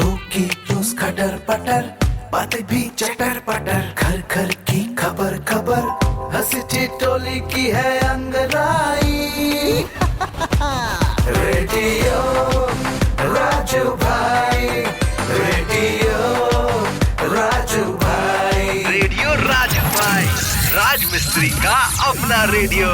होगी रोज खटर पटर, बातें भी चटर पटर, घर घर की खबर खबर, हंसी ठिठोली की है अंगराई। रेडियो राजू भाई, रेडियो राजू भाई, रेडियो राजू भाई, राज मिस्त्री का अपना रेडियो।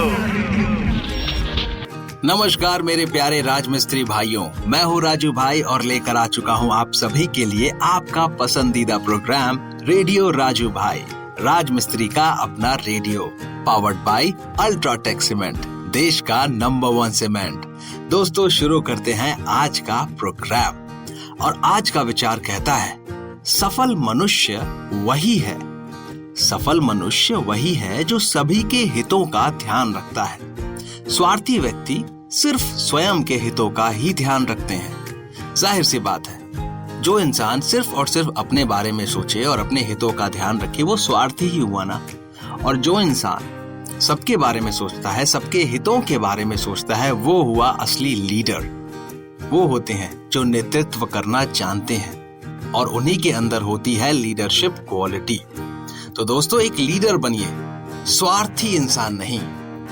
नमस्कार मेरे प्यारे राजमिस्त्री भाइयों, मैं हूँ राजू भाई और लेकर आ चुका हूँ आप सभी के लिए आपका पसंदीदा प्रोग्राम रेडियो राजू भाई, राजमिस्त्री का अपना radio, powered by UltraTech cement, देश का नंबर 1 सीमेंट। दोस्तों शुरू करते हैं आज का प्रोग्राम और आज का विचार कहता है, सफल मनुष्य वही है, सफल मनुष्य वही है जो सभी के हितों का ध्यान रखता है। स्वार्थी व्यक्ति सिर्फ स्वयं के हितों का ही ध्यान रखते हैं। जाहिर सी बात है, जो इंसान सिर्फ और सिर्फ अपने बारे में सोचे और अपने हितों का ध्यान रखे वो स्वार्थी ही हुआ ना। और जो इंसान सबके बारे में सोचता है, सबके हितों के बारे में सोचता है, वो हुआ असली लीडर। वो होते हैं जो नेतृत्व करना जानते हैं और उन्हीं के अंदर होती है लीडरशिप क्वालिटी। तो दोस्तों एक लीडर बनिए, स्वार्थी इंसान नहीं।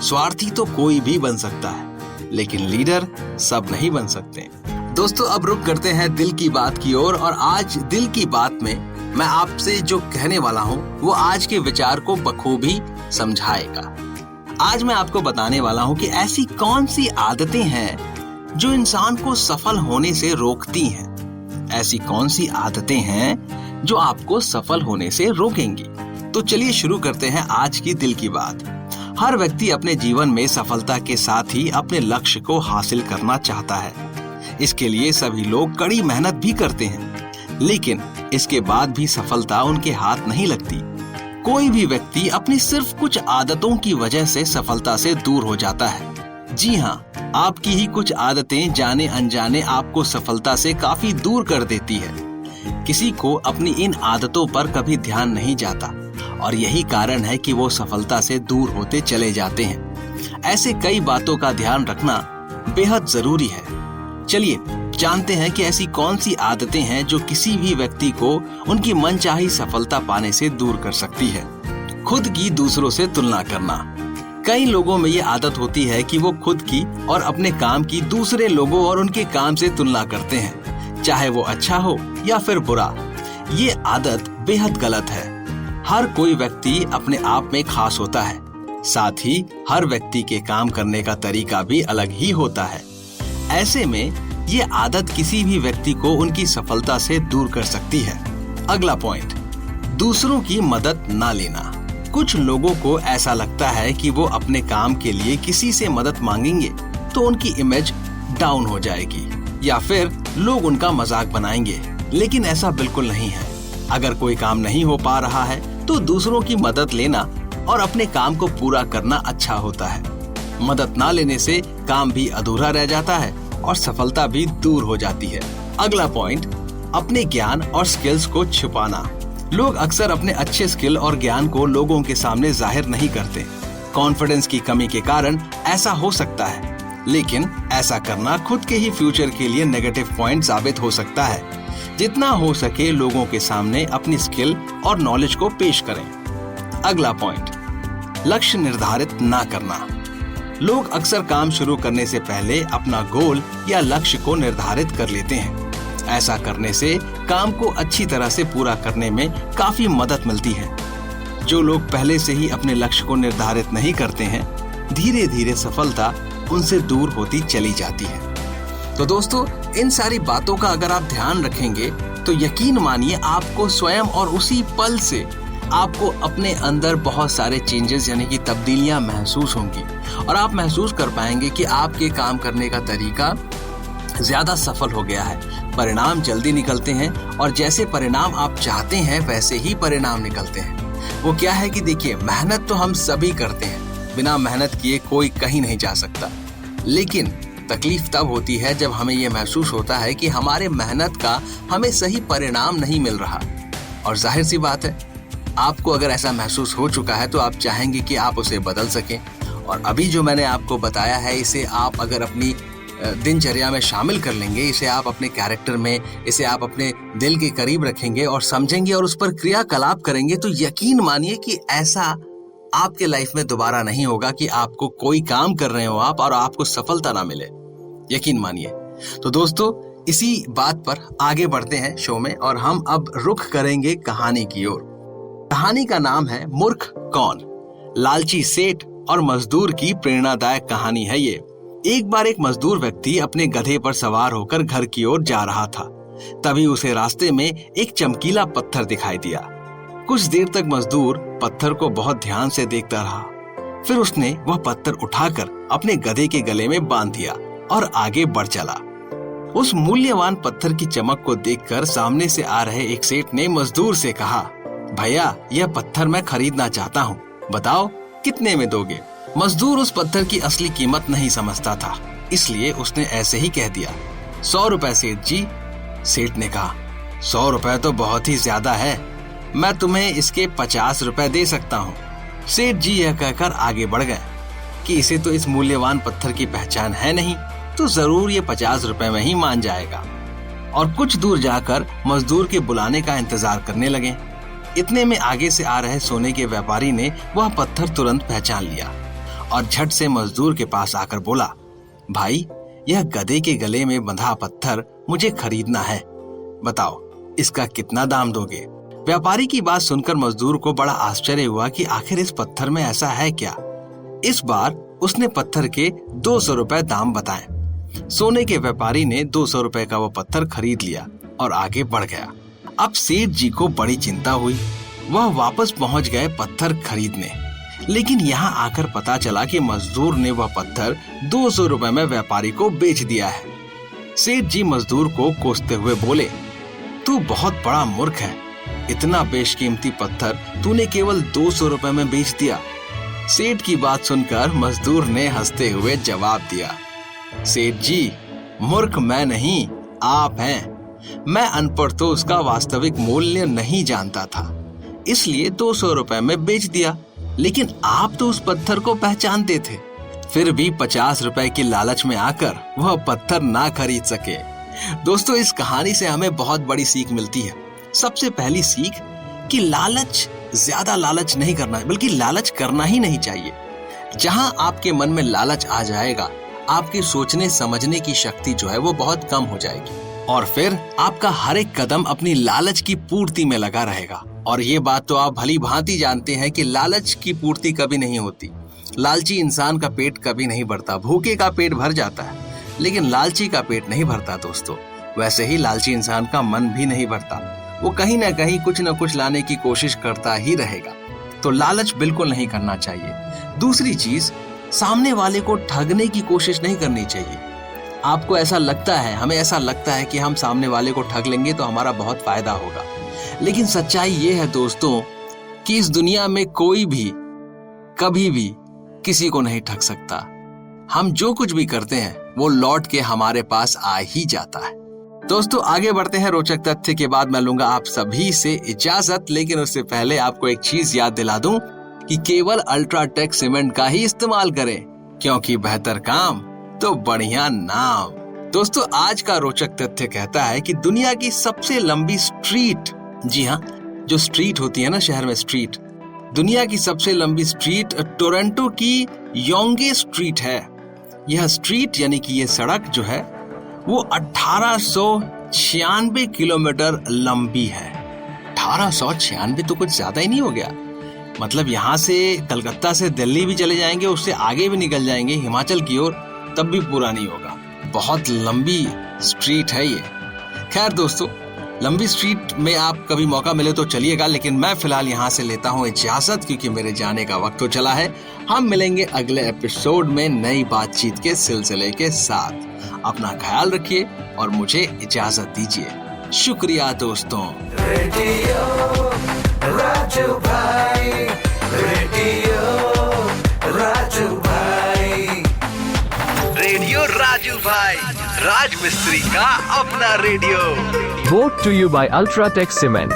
स्वार्थी तो कोई भी बन सकता है, लेकिन लीडर सब नहीं बन सकते। दोस्तों अब रुक करते हैं दिल की बात की ओर और आज दिल की बात में मैं आपसे जो कहने वाला हूँ वो आज के विचार को बखूबी समझाएगा। आज मैं आपको बताने वाला हूँ कि ऐसी कौन सी आदतें हैं जो इंसान को सफल होने से रोकती हैं। ऐसी कौन सी आदतें हैं जो आपको सफल होने से रोकेंगी। तो चलिए शुरू करते हैं आज की दिल की बात। हर व्यक्ति अपने जीवन में सफलता के साथ ही अपने लक्ष्य को हासिल करना चाहता है। इसके लिए सभी लोग कड़ी मेहनत भी करते हैं, लेकिन इसके बाद भी सफलता उनके हाथ नहीं लगती। कोई भी व्यक्ति अपनी सिर्फ कुछ आदतों की वजह से सफलता से दूर हो जाता है। जी हाँ, आपकी ही कुछ आदतें जाने अनजाने आपको सफलता से काफी दूर कर देती है। किसी को अपनी इन आदतों पर कभी ध्यान नहीं जाता और यही कारण है कि वो सफलता से दूर होते चले जाते हैं। ऐसे कई बातों का ध्यान रखना बेहद जरूरी है। चलिए जानते हैं कि ऐसी कौन सी आदतें हैं जो किसी भी व्यक्ति को उनकी मनचाही सफलता पाने से दूर कर सकती है। खुद की दूसरों से तुलना करना। कई लोगों में ये आदत होती है कि वो खुद की और अपने काम की दूसरे लोगों और उनके काम से तुलना करते हैं, चाहे वो अच्छा हो या फिर बुरा। ये आदत बेहद गलत है। हर कोई व्यक्ति अपने आप में खास होता है, साथ ही हर व्यक्ति के काम करने का तरीका भी अलग ही होता है। ऐसे में ये आदत किसी भी व्यक्ति को उनकी सफलता से दूर कर सकती है। अगला पॉइंट, दूसरों की मदद ना लेना। कुछ लोगों को ऐसा लगता है कि वो अपने काम के लिए किसी से मदद मांगेंगे तो उनकी इमेज डाउन हो जाएगी या फिर लोग उनका मजाक बनाएंगे, लेकिन ऐसा बिल्कुल नहीं है। अगर कोई काम नहीं हो पा रहा है तो दूसरों की मदद लेना और अपने काम को पूरा करना अच्छा होता है। मदद ना लेने से काम भी अधूरा रह जाता है और सफलता भी दूर हो जाती है। अगला पॉइंट, अपने ज्ञान और स्किल्स को छुपाना। लोग अक्सर अपने अच्छे स्किल और ज्ञान को लोगों के सामने जाहिर नहीं करते। कॉन्फिडेंस की कमी के कारण ऐसा हो सकता है, लेकिन ऐसा करना खुद के ही फ्यूचर के लिए नेगेटिव पॉइंट साबित हो सकता है। जितना हो सके लोगों के सामने अपनी स्किल और नॉलेज को पेश करें। अगला पॉइंट, लक्ष्य निर्धारित ना करना। लोग अक्सर काम शुरू करने से पहले अपना गोल या लक्ष्य को निर्धारित कर लेते हैं। ऐसा करने से काम को अच्छी तरह से पूरा करने में काफी मदद मिलती है। जो लोग पहले से ही अपने लक्ष्य को निर्धारित नहीं करते हैं, धीरे धीरे सफलता उनसे दूर होती चली जाती है। तो दोस्तों इन सारी बातों का अगर आप ध्यान रखेंगे तो यकीन मानिए आपको स्वयं और उसी पल से आपको अपने अंदर बहुत सारे चेंजेस यानी कि तब्दीलियां महसूस होंगी और आप महसूस कर पाएंगे कि आपके काम करने का तरीका ज्यादा सफल हो गया है। परिणाम जल्दी निकलते हैं और जैसे परिणाम आप चाहते हैं वैसे ही परिणाम निकलते हैं। वो क्या है कि देखिए, मेहनत तो हम सभी करते हैं, बिना मेहनत किए कोई कहीं नहीं जा सकता, लेकिन तकलीफ तब होती है जब हमें ये महसूस होता है कि हमारे मेहनत का हमें सही परिणाम नहीं मिल रहा। और जाहिर सी बात है, आपको अगर ऐसा महसूस हो चुका है तो आप चाहेंगे कि आप उसे बदल सकें। और अभी जो मैंने आपको बताया है, इसे आप अगर अपनी दिनचर्या में शामिल कर लेंगे, इसे आप अपने कैरेक्टर में, इसे आप अपने दिल के करीब रखेंगे और समझेंगे और उस पर क्रियाकलाप करेंगे, तो यकीन मानिए कि ऐसा आपके लाइफ में दोबारा नहीं होगा कि आपको कोई काम कर रहे हो आप और आपको सफलता ना मिले। यकीन मानिए। तो दोस्तों, इसी बात पर आगे बढ़ते हैं शो में और हम अब रुख करेंगे कहानी की ओर। कहानी का नाम है मूर्ख कौन। लालची सेठ और मजदूर की प्रेरणादायक कहानी है ये। एक बार एक मजदूर व्यक्ति अपने गधे पर सवार होकर घर की ओर जा रहा था। तभी उसे रास्ते में एक चमकीला पत्थर दिखाई दिया। कुछ देर तक मजदूर पत्थर को बहुत ध्यान से देखता रहा। फिर उसने वह पत्थर उठाकर अपने गधे के गले में बांध दिया और आगे बढ़ चला। उस मूल्यवान पत्थर की चमक को देखकर सामने से आ रहे एक सेठ ने मजदूर से कहा, भैया, यह पत्थर मैं खरीदना चाहता हूँ, बताओ कितने में दोगे? मजदूर उस पत्थर की असली कीमत नहीं समझता था, इसलिए उसने ऐसे ही कह दिया, 100 रुपए सेठ जी। सेठ ने कहा, 100 रुपए तो बहुत ही ज्यादा है, मैं तुम्हें इसके 50 रुपए दे सकता हूँ। सेठ जी यह कहकर आगे बढ़ गए कि इसे तो इस मूल्यवान पत्थर की पहचान है नहीं, तो जरूर ये 50 रुपए में ही मान जाएगा। और कुछ दूर जाकर मजदूर के बुलाने का इंतजार करने लगे। इतने में आगे से आ रहे सोने के व्यापारी ने वह पत्थर तुरंत पहचान लिया और झट से मजदूर के पास आकर बोला, भाई, यह गधे के गले में बंधा पत्थर मुझे खरीदना है, बताओ इसका कितना दाम दोगे? व्यापारी की बात सुनकर मजदूर को बड़ा आश्चर्य हुआ कि आखिर इस पत्थर में ऐसा है क्या। इस बार उसने पत्थर के 200 रुपए दाम बताए। सोने के व्यापारी ने 200 रुपए का वो पत्थर खरीद लिया और आगे बढ़ गया। अब सेठ जी को बड़ी चिंता हुई। वह वापस पहुंच गए पत्थर खरीदने, लेकिन यहाँ आकर पता चला कि मजदूर ने वह पत्थर 200 रुपए में व्यापारी को बेच दिया है। सेठ जी मजदूर को कोसते हुए बोले, तू बहुत बड़ा मूर्ख है, इतना बेशकीमती पत्थर तूने केवल 200 रुपए में बेच दिया। सेठ की बात सुनकर मजदूर ने हंसते हुए जवाब दिया, सेठ जी, मूर्ख मैं नहीं, आप हैं। मैं अनपढ़ तो उसका वास्तविक मूल्य नहीं जानता था, इसलिए 200 रुपए में बेच दिया, लेकिन आप तो उस पत्थर को पहचानते थे, फिर भी 50 रुपए की लालच में आकर वह पत्थर ना खरीद सके। दोस्तों, इस कहानी से हमें बहुत बड़ी सीख मिलती है। सबसे पहली सीख कि ज्यादा लालच नहीं करना है, बल्कि लालच करना ही नहीं चाहिए। जहां आपके मन में लालच आ जाएगा, आपके सोचने समझने की शक्ति जो है वो बहुत कम हो जाएगी और फिर आपका हर एक कदम अपनी लालच की पूर्ति में लगा रहेगा। और ये बात तो आप भली भांति जानते हैं कि लालच की पूर्ति कभी नहीं होती। लालची इंसान का पेट कभी नहीं भरता। भूखे का पेट भर जाता है, लेकिन लालची का पेट नहीं भरता दोस्तों। वैसे ही लालची इंसान का मन भी नहीं भरता, वो कहीं ना कहीं कुछ न कुछ लाने की कोशिश करता ही रहेगा। तो लालच बिल्कुल नहीं करना चाहिए। दूसरी चीज, सामने वाले को ठगने की कोशिश नहीं करनी चाहिए। आपको ऐसा लगता है, हमें ऐसा लगता है कि हम सामने वाले को ठग लेंगे तो हमारा बहुत फायदा होगा, लेकिन सच्चाई ये है दोस्तों कि इस दुनिया में कोई भी कभी भी किसी को नहीं ठग सकता। हम जो कुछ भी करते हैं वो लौट के हमारे पास आ ही जाता है। दोस्तों, आगे बढ़ते हैं रोचक तथ्य के बाद मैं लूंगा आप सभी से इजाजत, लेकिन उससे पहले आपको एक चीज याद दिला दूं कि केवल अल्ट्राटेक सीमेंट का ही इस्तेमाल करें, क्योंकि बेहतर काम तो बढ़िया नाम। दोस्तों, आज का रोचक तथ्य कहता है कि दुनिया की सबसे लंबी स्ट्रीट, जी हाँ, जो स्ट्रीट होती है ना शहर में, स्ट्रीट, दुनिया की सबसे लंबी स्ट्रीट टोरंटो की योंगे स्ट्रीट है। यह स्ट्रीट यानी कि ये सड़क जो है वो 1896 किलोमीटर लंबी है। 1896 तो कुछ ज्यादा ही नहीं हो गया? मतलब यहाँ से कलकत्ता से दिल्ली भी चले जाएंगे, उससे आगे भी निकल जाएंगे हिमाचल की ओर, तब भी पूरा नहीं होगा। बहुत लंबी स्ट्रीट है ये। खैर दोस्तों, लंबी स्ट्रीट में आप कभी मौका मिले तो चलिएगा, लेकिन मैं फिलहाल यहाँ से लेता हूँ इजाजत, क्योंकि मेरे जाने का वक्त हो चला है। हम मिलेंगे अगले एपिसोड में नई बातचीत के सिलसिले के साथ। अपना ख्याल रखिए और मुझे इजाजत दीजिए। शुक्रिया दोस्तों। रेडियो राजू भाई, रेडियो राजू भाई, रेडियो राजू भाई, राज मिस्त्री का अपना radio. Brought to you by Ultratech Cement.